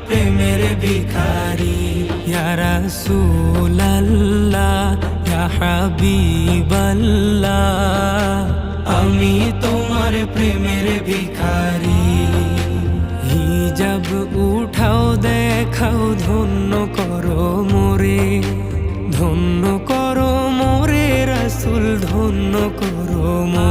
প্রেমের ভিখারি। ইয়া রাসূলাল্লাহ ইয়া হাবিবাল্লাহ, আমি তোমার প্রেমের ভিখারি। হিজাব উঠাও দেখাও ধন্য করো মোরে, ধন্য করো মোরে রাসূল ধন্য করো মোরে।